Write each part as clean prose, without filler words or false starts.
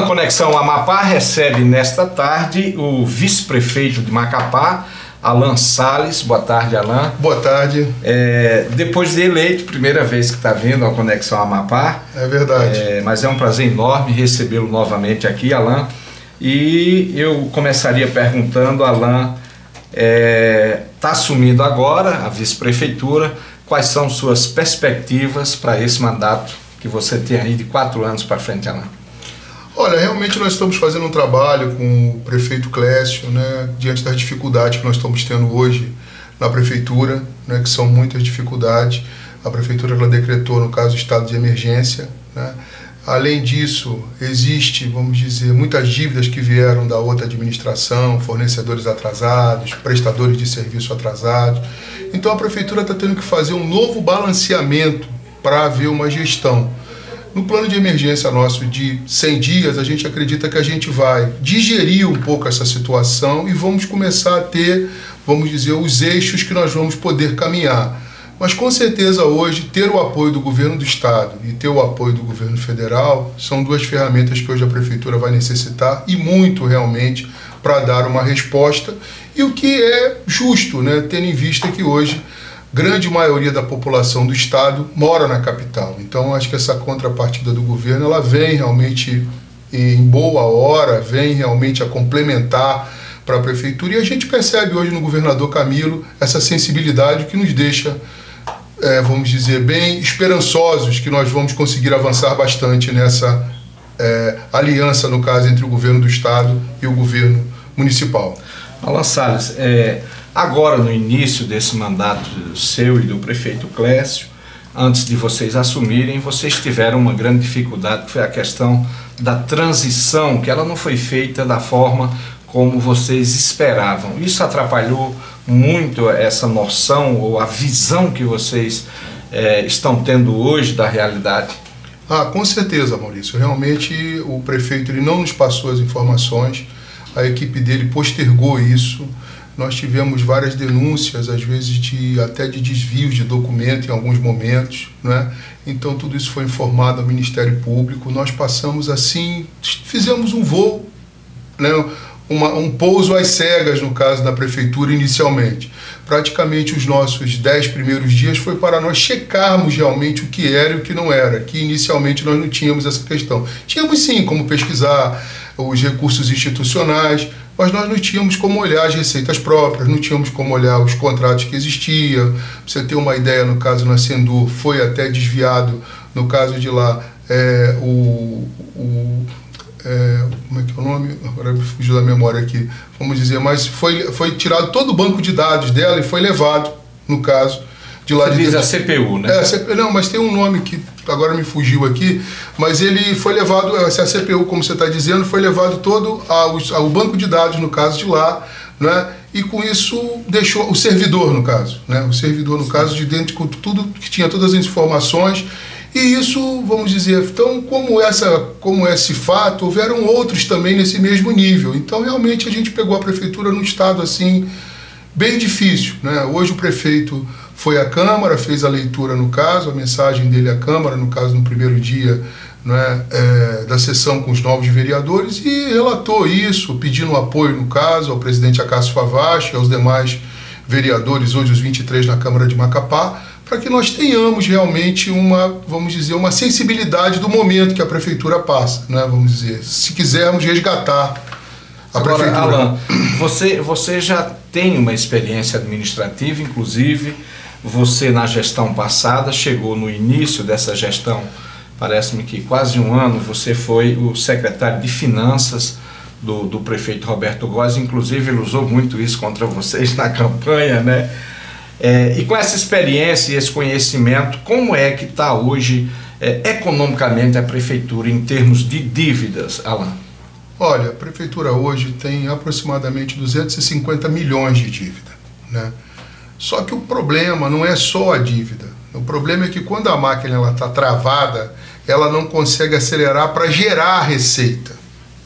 programa Conexão Amapá recebe nesta tarde o vice-prefeito de Macapá, Alan Salles. Boa tarde, Alan. Boa tarde. Depois de eleito, primeira vez que está vindo ao Conexão Amapá. É verdade. Mas é um prazer enorme recebê-lo novamente aqui, Alan. E eu começaria perguntando, Alan, está assumindo agora a vice-prefeitura, quais são suas perspectivas para esse mandato que você tem aí de 4 anos para frente, Alan? Olha, realmente nós estamos fazendo um trabalho com o prefeito Clécio, né, diante das dificuldades que nós estamos tendo hoje na prefeitura, né, que são muitas dificuldades. A prefeitura ela decretou, no caso, estado de emergência, né. Além disso, existe, vamos dizer, muitas dívidas que vieram da outra administração, fornecedores atrasados, prestadores de serviço atrasados. Então a prefeitura está tendo que fazer um novo balanceamento para haver uma gestão. No plano de emergência nosso de 100 dias, a gente acredita que a gente vai digerir um pouco essa situação e vamos começar a ter, vamos dizer, os eixos que nós vamos poder caminhar. Mas com certeza hoje, ter o apoio do governo do estado e ter o apoio do governo federal são duas ferramentas que hoje a prefeitura vai necessitar e muito realmente para dar uma resposta, e o que é justo, né, tendo em vista que hoje grande maioria da população do estado mora na capital. Então acho que essa contrapartida do governo ela vem realmente em boa hora, vem realmente a complementar para a prefeitura, e a gente percebe hoje no governador Camilo essa sensibilidade que nos deixa, vamos dizer, bem esperançosos que nós vamos conseguir avançar bastante nessa aliança, no caso, entre o governo do estado e o governo municipal. Alan Salles, agora no início desse mandato seu e do prefeito Clécio, antes de vocês assumirem, vocês tiveram uma grande dificuldade, que foi a questão da transição, que ela não foi feita da forma como vocês esperavam. Isso atrapalhou muito essa noção ou a visão que vocês estão tendo hoje da realidade? Com certeza, Maurício. Realmente o prefeito ele não nos passou as informações, a equipe dele postergou isso. Nós tivemos várias denúncias, às vezes até de desvios de documento em alguns momentos, né? Então tudo isso foi informado ao Ministério Público. Nós passamos assim, fizemos um voo, né? Um pouso às cegas, no caso da prefeitura, inicialmente. Praticamente os nossos 10 primeiros dias foi para nós checarmos realmente o que era e o que não era, que inicialmente nós não tínhamos essa questão. Tínhamos sim como pesquisar os recursos institucionais, mas nós não tínhamos como olhar as receitas próprias, não tínhamos como olhar os contratos que existiam. Pra você ter uma ideia, no caso na Sendu, foi até desviado, no caso de lá, como é que é o nome? Agora me fugiu da memória aqui. Vamos dizer, mas foi tirado todo o banco de dados dela e foi levado, no caso, de lá de dentro. A CPU, né? Não, mas tem um nome que agora me fugiu aqui, mas ele foi levado, a CPU, como você está dizendo, foi levado todo ao banco de dados, no caso de lá, né? E com isso deixou o servidor, no caso, né? O servidor, no caso, de dentro com tudo, que tinha todas as informações. E isso, vamos dizer, então, como esse fato, houveram outros também nesse mesmo nível. Então, realmente, a gente pegou a prefeitura num estado, assim, bem difícil, né? Hoje o prefeito foi à Câmara, fez a leitura, no caso, a mensagem dele à Câmara, no caso, no primeiro dia, né, da sessão com os novos vereadores, e relatou isso, pedindo apoio, no caso, ao presidente Acácio Favache e aos demais vereadores, hoje os 23 na Câmara de Macapá, para que nós tenhamos realmente vamos dizer, uma sensibilidade do momento que a prefeitura passa, né? Vamos dizer, se quisermos resgatar a prefeitura. Alan, você já tem uma experiência administrativa, inclusive você na gestão passada chegou no início dessa gestão, parece-me que quase um ano, você foi o secretário de Finanças do prefeito Roberto Góes, inclusive ele usou muito isso contra vocês na campanha, né? E com essa experiência e esse conhecimento, como é que está hoje economicamente a prefeitura em termos de dívidas, Alan? Olha, a prefeitura hoje tem aproximadamente 250 milhões de dívida, né? Só que o problema não é só a dívida. O problema é que quando a máquina está travada, ela não consegue acelerar para gerar receita.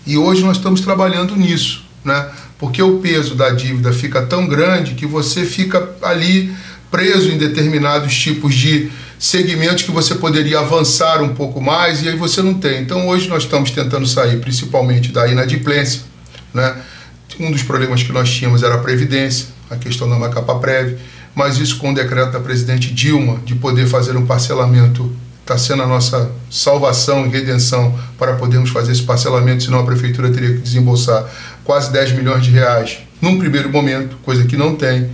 E hoje nós estamos trabalhando nisso, né? Porque o peso da dívida fica tão grande que você fica ali preso em determinados tipos de segmentos que você poderia avançar um pouco mais e aí você não tem. Então hoje nós estamos tentando sair principalmente da inadimplência, né? Um dos problemas que nós tínhamos era a Previdência, a questão da Macapá-Prev, mas isso com o decreto da presidente Dilma de poder fazer um parcelamento está sendo a nossa salvação e redenção para podermos fazer esse parcelamento, senão a prefeitura teria que desembolsar quase 10 milhões de reais num primeiro momento, coisa que não tem.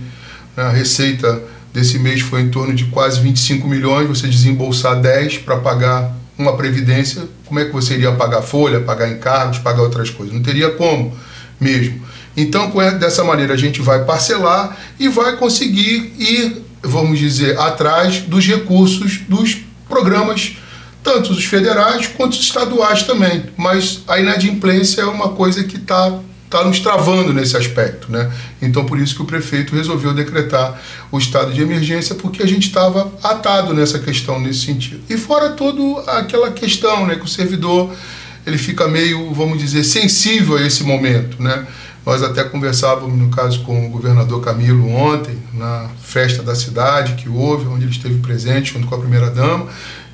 A receita desse mês foi em torno de quase 25 milhões, você desembolsar 10 para pagar uma previdência, como é que você iria pagar folha, pagar encargos, pagar outras coisas? Não teria como mesmo. Então, dessa maneira, a gente vai parcelar e vai conseguir ir, vamos dizer, atrás dos recursos dos programas, tanto os federais quanto os estaduais também. Mas a inadimplência é uma coisa que está nos travando nesse aspecto, né? Então, por isso que o prefeito resolveu decretar o estado de emergência, porque a gente estava atado nessa questão, nesse sentido. E fora toda aquela questão, né, que o servidor ele fica meio, vamos dizer, sensível a esse momento, né? Nós até conversávamos, no caso, com o governador Camilo ontem, na festa da cidade que houve, onde ele esteve presente junto com a primeira-dama,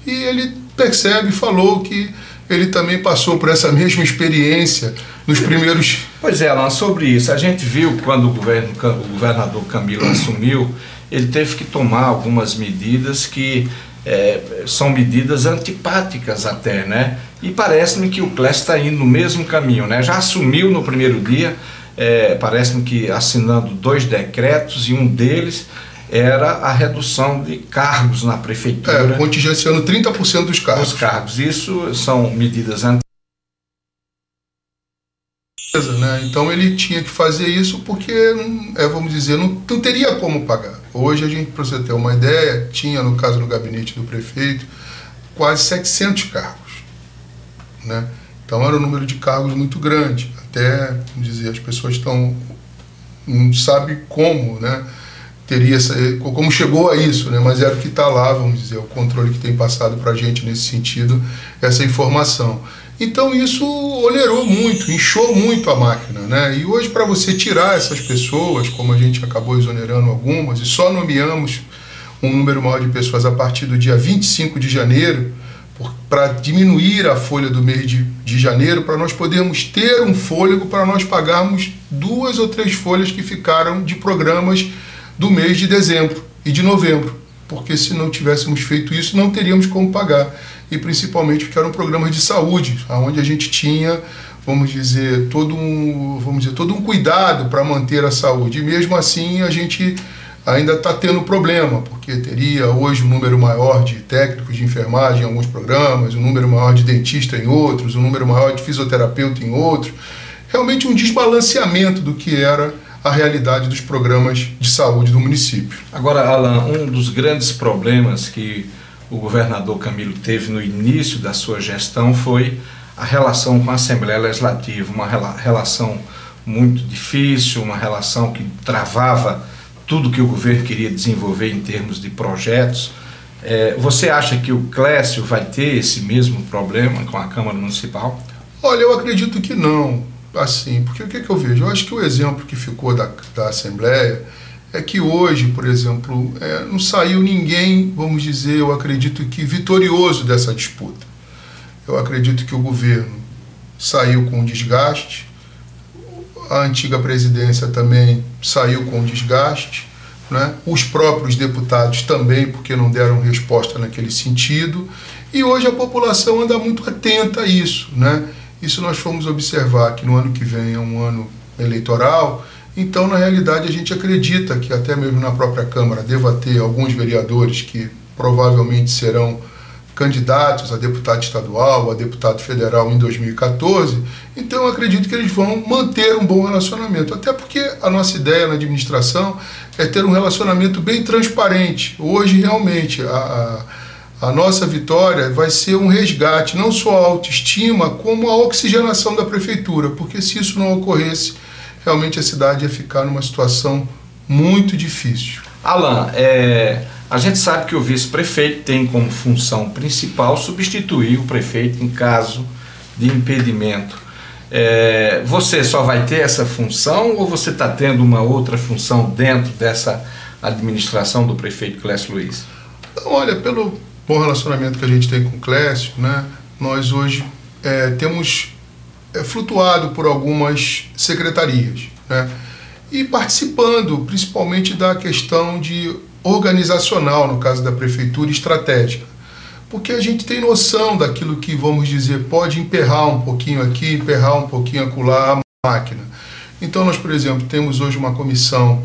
e ele percebe, falou que ele também passou por essa mesma experiência nos primeiros... Pois é, Alan, sobre isso, a gente viu quando o governador Camilo assumiu, ele teve que tomar algumas medidas que são medidas antipáticas até, né? E parece-me que o Clécio está indo no mesmo caminho, né? Já assumiu no primeiro dia, parece-me que assinando 2 decretos, e um deles era a redução de cargos na prefeitura. Contingenciando 30% dos cargos. Os cargos, isso são medidas antipáticas. Né? Então ele tinha que fazer isso porque, vamos dizer, não teria como pagar. Hoje, a gente, para você ter uma ideia, tinha, no caso do gabinete do prefeito, quase 700 cargos. Né? Então era um número de cargos muito grande. Até, vamos dizer, as pessoas não sabem como, né? Como chegou a isso, né? Mas era o que está lá, vamos dizer, o controle que tem passado para a gente nesse sentido, essa informação. Então isso onerou muito, inchou muito a máquina, né? E hoje, para você tirar essas pessoas, como a gente acabou exonerando algumas, e só nomeamos um número maior de pessoas a partir do dia 25 de janeiro, para diminuir a folha do mês de janeiro, para nós podermos ter um fôlego para nós pagarmos 2 ou 3 folhas que ficaram de programas do mês de dezembro e de novembro, porque se não tivéssemos feito isso, não teríamos como pagar, e principalmente porque eram programas de saúde, onde a gente tinha, vamos dizer, todo um cuidado para manter a saúde, e mesmo assim a gente ainda está tendo problema, porque teria hoje um número maior de técnicos de enfermagem em alguns programas, um número maior de dentista em outros, um número maior de fisioterapeuta em outros, realmente um desbalanceamento do que era a realidade dos programas de saúde do município. Agora, Alan, um dos grandes problemas que o governador Camilo teve no início da sua gestão foi a relação com a Assembleia Legislativa, uma relação muito difícil, uma relação que travava tudo que o governo queria desenvolver em termos de projetos. Você acha que o Clécio vai ter esse mesmo problema com a Câmara Municipal? Olha, eu acredito que não. Assim, porque o que eu vejo? Eu acho que o exemplo que ficou da Assembleia é que hoje, por exemplo, não saiu ninguém, vamos dizer, eu acredito que vitorioso dessa disputa. Eu acredito que o governo saiu com desgaste, a antiga presidência também saiu com desgaste, né? Os próprios deputados também, porque não deram resposta naquele sentido, e hoje a população anda muito atenta a isso, né? Isso nós fomos observar que no ano que vem é um ano eleitoral, então na realidade a gente acredita que até mesmo na própria Câmara deva ter alguns vereadores que provavelmente serão candidatos a deputado estadual, a deputado federal em 2014, então eu acredito que eles vão manter um bom relacionamento, até porque a nossa ideia na administração é ter um relacionamento bem transparente. Hoje realmente a nossa vitória vai ser um resgate, não só a autoestima, como a oxigenação da prefeitura, porque se isso não ocorresse, realmente a cidade ia ficar numa situação muito difícil. Alan, a gente sabe que o vice-prefeito tem como função principal substituir o prefeito em caso de impedimento. Você só vai ter essa função ou você está tendo uma outra função dentro dessa administração do prefeito Clécio Luiz? Então, olha, pelo bom relacionamento que a gente tem com o Clécio, né, nós hoje temos flutuado por algumas secretarias, né, e participando principalmente da questão de organizacional, no caso da prefeitura, estratégica. Porque a gente tem noção daquilo que, vamos dizer, pode emperrar um pouquinho aqui, emperrar um pouquinho acolá a máquina. Então nós, por exemplo, temos hoje uma comissão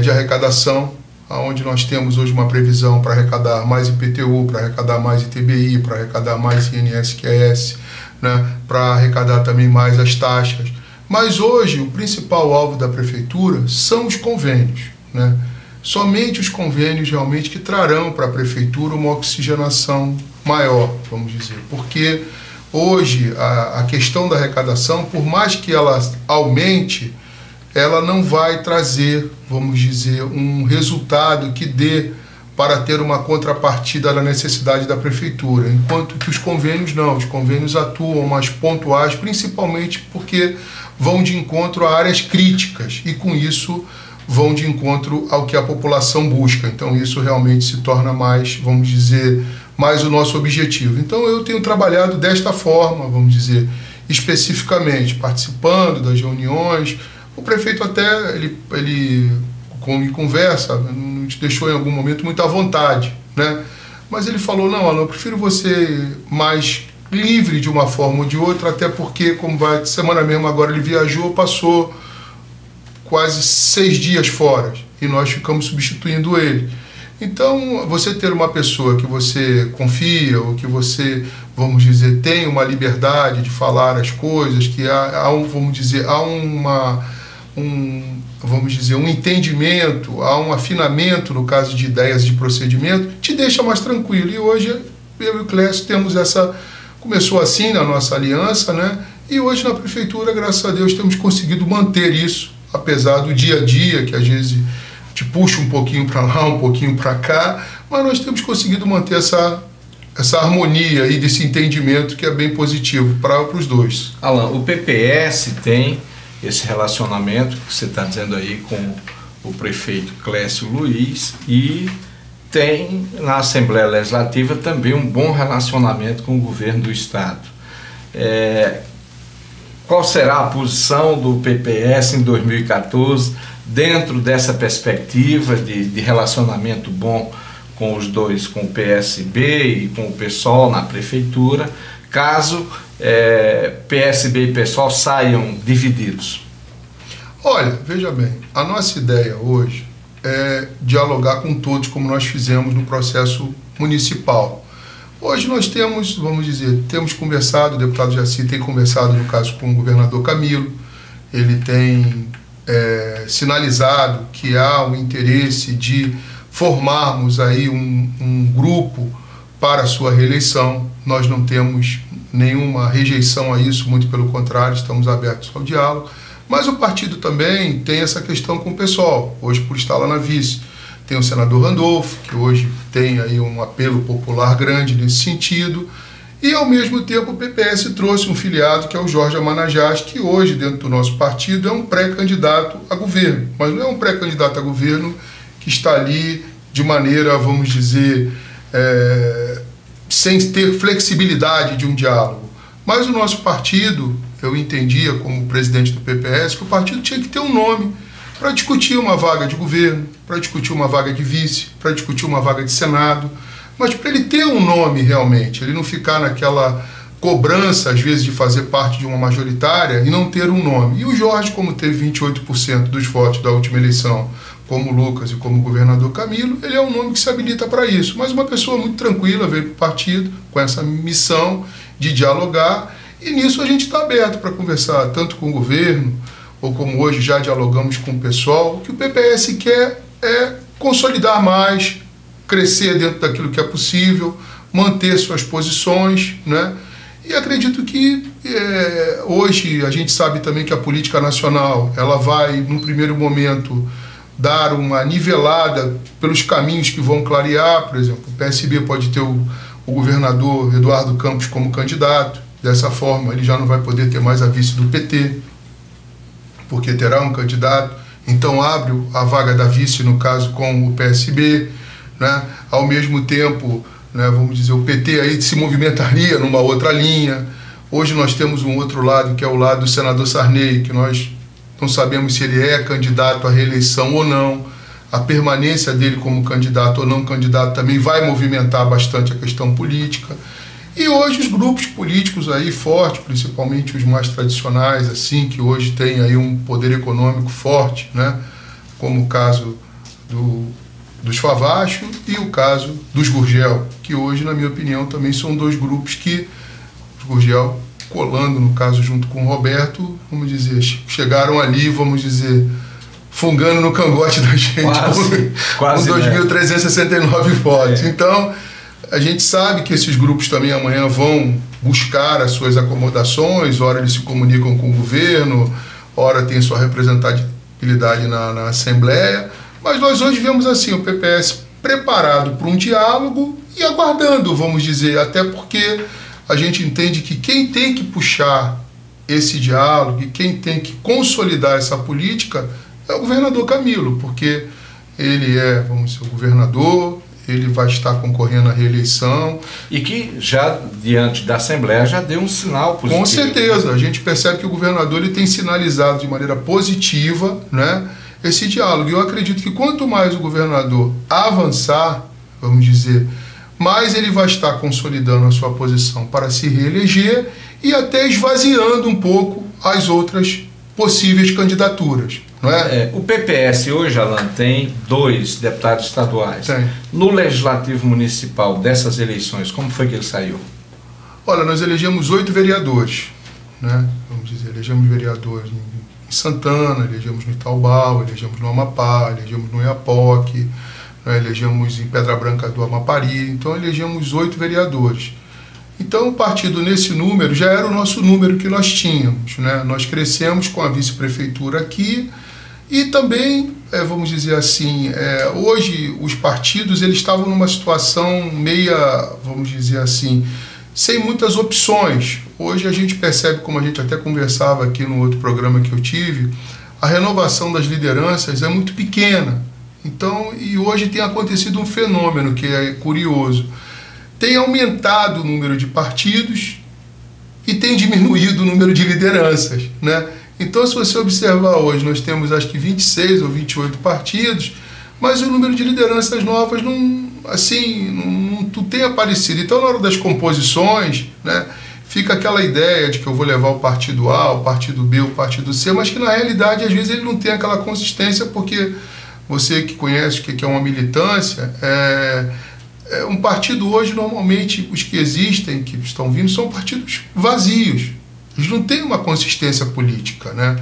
de arrecadação, onde nós temos hoje uma previsão para arrecadar mais IPTU, para arrecadar mais ITBI, para arrecadar mais INSS, né, para arrecadar também mais as taxas. Mas hoje o principal alvo da prefeitura são os convênios, né? Somente os convênios realmente que trarão para a prefeitura uma oxigenação maior, vamos dizer, porque hoje a questão da arrecadação, por mais que ela aumente, ela não vai trazer, vamos dizer, um resultado que dê para ter uma contrapartida da necessidade da prefeitura, enquanto que os convênios não, os convênios atuam mais pontuais, principalmente porque vão de encontro a áreas críticas e com isso vão de encontro ao que a população busca. Então isso realmente se torna mais, vamos dizer, mais o nosso objetivo. Então eu tenho trabalhado desta forma, vamos dizer, especificamente, participando das reuniões. O prefeito até, ele me conversa, não te deixou em algum momento muito à vontade, né? Mas ele falou, não, Alan, eu prefiro você mais livre de uma forma ou de outra, até porque, como vai, semana mesmo agora ele viajou, passou quase 6 dias fora e nós ficamos substituindo ele. Então, você ter uma pessoa que você confia ou que você, vamos dizer, tem uma liberdade de falar as coisas, que vamos dizer, há um entendimento, há um afinamento no caso de ideias de procedimento, te deixa mais tranquilo. E hoje eu e o Clécio temos começou assim na nossa aliança, né? E hoje na prefeitura, graças a Deus, temos conseguido manter isso, apesar do dia a dia, que às vezes te puxa um pouquinho para lá, um pouquinho para cá, mas nós temos conseguido manter essa harmonia aí, desse entendimento que é bem positivo para os dois. Alan, o PPS tem esse relacionamento que você está dizendo aí com o prefeito Clécio Luiz e tem na Assembleia Legislativa também um bom relacionamento com o governo do Estado. Qual será a posição do PPS em 2014 dentro dessa perspectiva de relacionamento bom com os dois, com o PSB e com o PSOL na prefeitura, caso PSB e PSOL saiam divididos? Olha, veja bem, a nossa ideia hoje é dialogar com todos, como nós fizemos no processo municipal. Hoje nós temos, vamos dizer, temos conversado, o deputado Jaci tem conversado, no caso, com o governador Camilo, ele tem sinalizado que há o interesse de formarmos aí um grupo para a sua reeleição. Nós não temos nenhuma rejeição a isso, muito pelo contrário, estamos abertos ao diálogo. Mas o partido também tem essa questão com o pessoal, hoje por estar lá na vice. Tem o senador Randolfo, que hoje tem aí um apelo popular grande nesse sentido, e ao mesmo tempo o PPS trouxe um filiado que é o Jorge Amanajás, que hoje dentro do nosso partido é um pré-candidato a governo, mas não é um pré-candidato a governo que está ali de maneira, vamos dizer, sem ter flexibilidade de um diálogo. Mas o nosso partido, eu entendia como presidente do PPS, que o partido tinha que ter um nome para discutir uma vaga de governo, para discutir uma vaga de vice, para discutir uma vaga de Senado, mas para ele ter um nome realmente, ele não ficar naquela cobrança, às vezes, de fazer parte de uma majoritária e não ter um nome. E o Jorge, como teve 28% dos votos da última eleição, como o Lucas e como o governador Camilo, ele é um nome que se habilita para isso. Mas uma pessoa muito tranquila veio para o partido com essa missão de dialogar, e nisso a gente está aberto para conversar tanto com o governo, ou como hoje já dialogamos com o pessoal. O que o PPS quer é consolidar mais, crescer dentro daquilo que é possível, manter suas posições, né? E acredito que hoje a gente sabe também que a política nacional ela vai, num primeiro momento, dar uma nivelada pelos caminhos que vão clarear. Por exemplo, o PSB pode ter o governador Eduardo Campos como candidato, dessa forma ele já não vai poder ter mais a vice do PT, porque terá um candidato, então abre a vaga da vice, no caso, com o PSB, né? Ao mesmo tempo, né, vamos dizer, o PT aí se movimentaria numa outra linha. Hoje nós temos um outro lado, que é o lado do senador Sarney, que nós não sabemos se ele é candidato à reeleição ou não. A permanência dele como candidato ou não candidato também vai movimentar bastante a questão política. E hoje os grupos políticos aí fortes, principalmente os mais tradicionais, assim, que hoje têm aí um poder econômico forte, né? Como o caso dos Favacho e o caso dos Gurgel, que hoje, na minha opinião, também são dois grupos que, os Gurgel colando, no caso, junto com o Roberto, vamos dizer, chegaram ali, vamos dizer, fungando no cangote da gente, quase, com 2.369 votos. Então, a gente sabe que esses grupos também amanhã vão buscar as suas acomodações, ora eles se comunicam com o governo, ora tem sua representatividade na Assembleia, mas nós hoje vemos assim, o PPS preparado para um diálogo e aguardando, vamos dizer, até porque a gente entende que quem tem que puxar esse diálogo e quem tem que consolidar essa política é o governador Camilo, porque ele é, vamos dizer, o governador, ele vai estar concorrendo à reeleição. E que já, diante da Assembleia, já deu um sinal positivo. Com certeza, a gente percebe que o governador ele tem sinalizado de maneira positiva, né, esse diálogo. E eu acredito que quanto mais o governador avançar, vamos dizer, mais ele vai estar consolidando a sua posição para se reeleger e até esvaziando um pouco as outras possíveis candidaturas. Não é? O PPS hoje, Alan, tem 2 deputados estaduais. Tem. No Legislativo Municipal dessas eleições, como foi que ele saiu? Olha, nós elegemos 8 vereadores, né? Vamos dizer, elegemos vereadores em Santana, elegemos no Itaubal, elegemos no Amapá, elegemos no Iapoque, né? Elegemos em Pedra Branca do Amapari, então elegemos 8 vereadores. Então, o partido nesse número já era o nosso número que nós tínhamos, né? Nós crescemos com a vice-prefeitura aqui e também, vamos dizer assim, hoje os partidos eles estavam numa situação meia, vamos dizer assim, sem muitas opções. Hoje a gente percebe, como a gente até conversava aqui no outro programa que eu tive, a renovação das lideranças é muito pequena. Então, e hoje tem acontecido um fenômeno que é curioso. Tem aumentado o número de partidos e tem diminuído o número de lideranças, né? Então, se você observar hoje, nós temos acho que 26 ou 28 partidos, mas o número de lideranças novas não tem aparecido. Então, na hora das composições, né, fica aquela ideia de que eu vou levar o partido A, o partido B, o partido C, mas que na realidade, às vezes, ele não tem aquela consistência, porque você que conhece o que é uma militância, um partido hoje, normalmente, os que existem, que estão vindo, são partidos vazios. Eles não têm uma consistência política, né?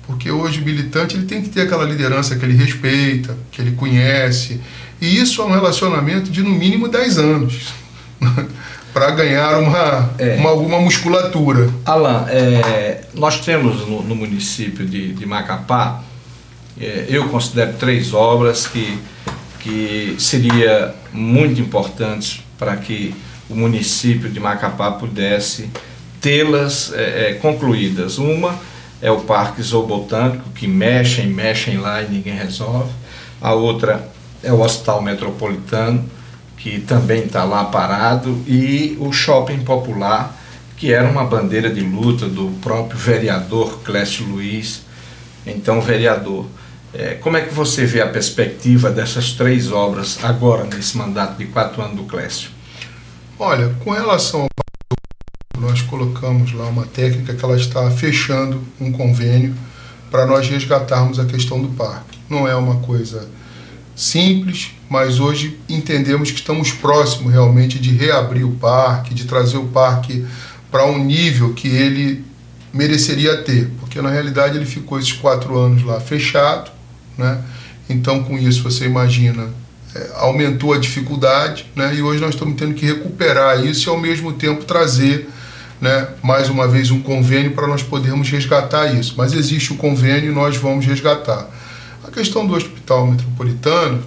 Porque hoje o militante ele tem que ter aquela liderança que ele respeita, que ele conhece. E isso é um relacionamento de, no mínimo, 10 anos, para ganhar alguma musculatura. Alan, nós temos no município de Macapá, eu considero 3 obras que seria muito importantes para que o município de Macapá pudesse tê-las concluídas. Uma é o Parque Zoobotânico, que mexem lá e ninguém resolve. A outra é o Hospital Metropolitano, que também está lá parado, e o Shopping Popular, que era uma bandeira de luta do próprio vereador Clécio Luiz. Então, vereador, como é que você vê a perspectiva dessas 3 obras agora, nesse mandato de 4 anos do Clécio? Olha, com relação ao nós colocamos lá uma técnica que ela está fechando um convênio para nós resgatarmos a questão do parque. Não é uma coisa simples, mas hoje entendemos que estamos próximos realmente de reabrir o parque, de trazer o parque para um nível que ele mereceria ter, porque na realidade ele ficou esses 4 anos lá fechado, né? Então com isso você imagina, aumentou a dificuldade, né? E hoje nós estamos tendo que recuperar isso e ao mesmo tempo trazer, né, mais uma vez um convênio para nós podermos resgatar isso. Mas existe o convênio e nós vamos resgatar. A questão do Hospital Metropolitano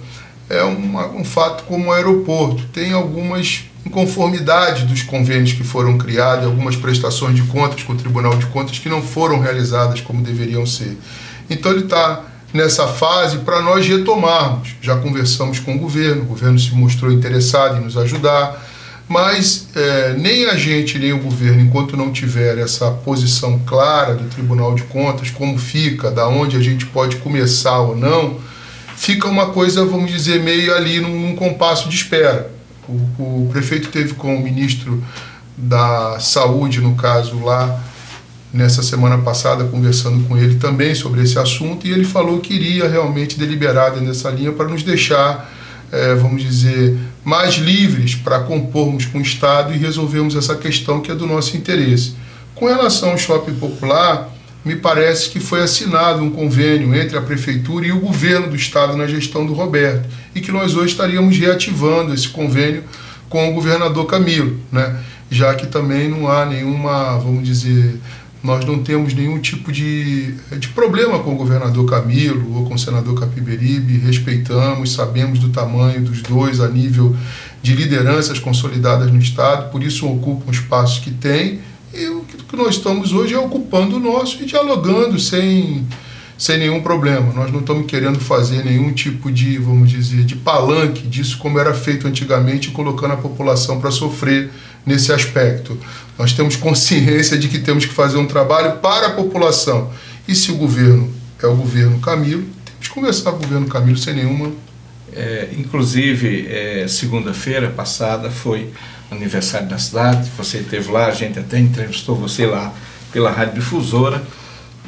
é um fato como o aeroporto. Tem algumas inconformidades dos convênios que foram criados, algumas prestações de contas com o Tribunal de Contas que não foram realizadas como deveriam ser. Então ele está nessa fase para nós retomarmos. Já conversamos com o governo se mostrou interessado em nos ajudar, mas nem a gente, nem o governo, enquanto não tiver essa posição clara do Tribunal de Contas, como fica, da onde a gente pode começar ou não, fica uma coisa, vamos dizer, meio ali num compasso de espera. O prefeito teve com o ministro da Saúde, no caso lá, nessa semana passada, conversando com ele também sobre esse assunto, e ele falou que iria realmente deliberar nessa linha para nos deixar, vamos dizer, mais livres para compormos com o Estado e resolvermos essa questão que é do nosso interesse. Com relação ao shopping popular, me parece que foi assinado um convênio entre a Prefeitura e o governo do Estado na gestão do Roberto, e que nós hoje estaríamos reativando esse convênio com o governador Camilo, né? Já que também não há nenhuma, vamos dizer, nós não temos nenhum tipo de problema com o governador Camilo ou com o senador Capiberibe, respeitamos, sabemos do tamanho dos dois a nível de lideranças consolidadas no Estado, por isso ocupam espaços que tem, e o que nós estamos hoje é ocupando o nosso e dialogando sem nenhum problema. Nós não estamos querendo fazer nenhum tipo de, vamos dizer, de palanque disso como era feito antigamente, colocando a população para sofrer nesse aspecto. Nós temos consciência de que temos que fazer um trabalho para a população. E se o governo é o governo Camilo, temos que conversar com o governo Camilo sem nenhuma... Inclusive, segunda-feira passada foi aniversário da cidade, você esteve lá, a gente até entrevistou você lá pela Rádio Difusora,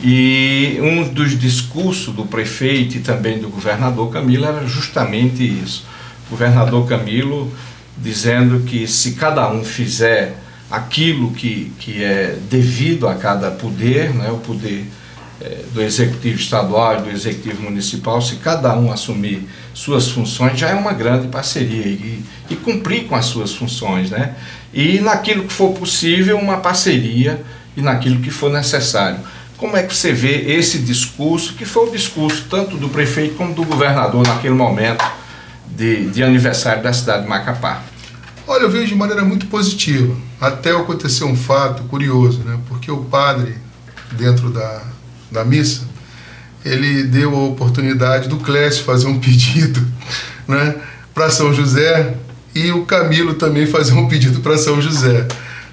e um dos discursos do prefeito e também do governador Camilo era justamente isso. O governador Camilo dizendo que se cada um fizer aquilo que é devido a cada poder, né, o poder do executivo estadual e do executivo municipal, se cada um assumir suas funções, já é uma grande parceria e cumprir com as suas funções, né? E naquilo que for possível, uma parceria e naquilo que for necessário. Como é que você vê esse discurso, que foi o discurso tanto do prefeito como do governador naquele momento de aniversário da cidade de Macapá? Olha, eu vejo de maneira muito positiva. Até aconteceu um fato curioso, né? Porque o padre, dentro da missa, ele deu a oportunidade do Clécio fazer um pedido, né, para São José, e o Camilo também fazer um pedido para São José,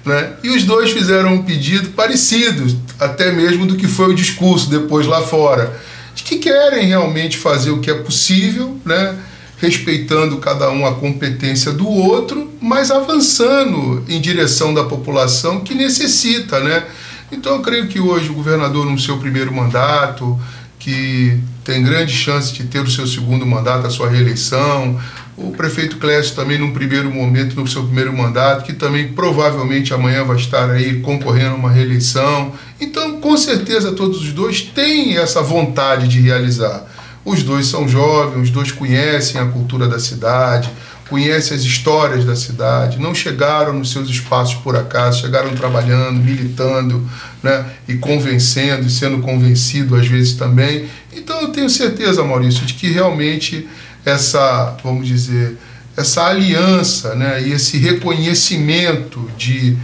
né? E os dois fizeram um pedido parecido, até mesmo do que foi o discurso depois lá fora, de que querem realmente fazer o que é possível, né, respeitando cada um a competência do outro, mas avançando em direção da população que necessita, né? Então eu creio que hoje o governador, no seu primeiro mandato, que tem grande chance de ter o seu segundo mandato, a sua reeleição, o prefeito Clécio também num primeiro momento, no seu primeiro mandato, que também provavelmente amanhã vai estar aí concorrendo a uma reeleição. Então, com certeza, todos os dois têm essa vontade de realizar. Os dois são jovens, os dois conhecem a cultura da cidade, conhecem as histórias da cidade, não chegaram nos seus espaços por acaso, chegaram trabalhando, militando, né, e convencendo, e sendo convencido às vezes também. Então eu tenho certeza, Maurício, de que realmente essa, vamos dizer, essa aliança, né, e esse reconhecimento de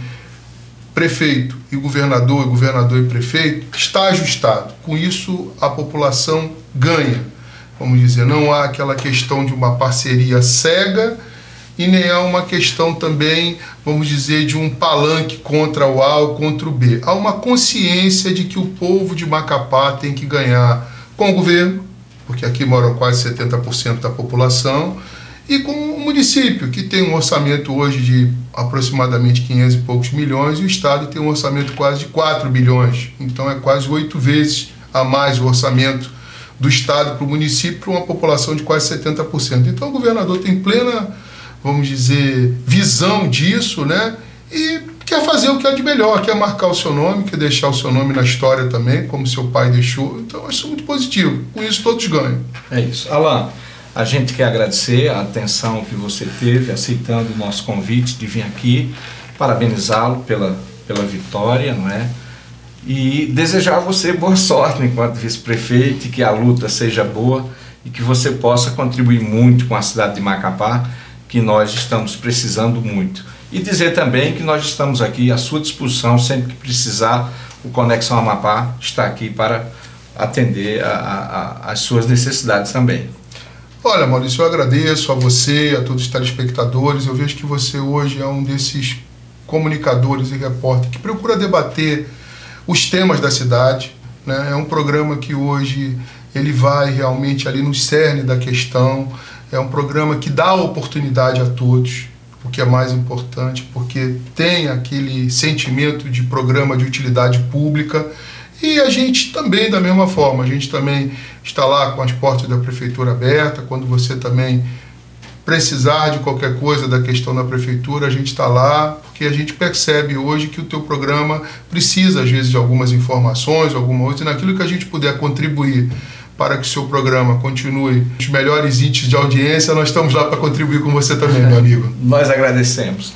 prefeito e governador e prefeito está ajustado. Com isso a população ganha. Vamos dizer, não há aquela questão de uma parceria cega e nem há uma questão também, vamos dizer, de um palanque contra o A ou contra o B. Há uma consciência de que o povo de Macapá tem que ganhar com o governo, porque aqui moram quase 70% da população, e com o município, que tem um orçamento hoje de aproximadamente 500 e poucos milhões, e o Estado tem um orçamento quase de 4 bilhões. Então é quase 8 vezes a mais o orçamento do Estado para o município, para uma população de quase 70%. Então o governador tem plena, vamos dizer, visão disso, né? E quer fazer o que é de melhor, quer marcar o seu nome, quer deixar o seu nome na história também, como seu pai deixou. Então eu acho muito positivo. Com isso todos ganham. É isso. Alan, a gente quer agradecer a atenção que você teve, aceitando o nosso convite de vir aqui, parabenizá-lo pela vitória, não é? E desejar a você boa sorte enquanto vice-prefeito, que a luta seja boa e que você possa contribuir muito com a cidade de Macapá, que nós estamos precisando muito. E dizer também que nós estamos aqui à sua disposição, sempre que precisar, o Conexão Amapá está aqui para atender às suas necessidades também. Olha, Maurício, eu agradeço a você, a todos os telespectadores. Eu vejo que você hoje é um desses comunicadores e repórteres que procura debater os temas da cidade, né? É um programa que hoje ele vai realmente ali no cerne da questão. É um programa que dá oportunidade a todos, o que é mais importante, porque tem aquele sentimento de programa de utilidade pública. E a gente também, da mesma forma, a gente também está lá com as portas da prefeitura abertas. Quando você também precisar de qualquer coisa da questão da prefeitura, a gente está lá, porque a gente percebe hoje que o teu programa precisa, às vezes, de algumas informações, alguma coisa, e naquilo que a gente puder contribuir para que o seu programa continue os melhores índices de audiência, nós estamos lá para contribuir com você também, meu amigo. Nós agradecemos.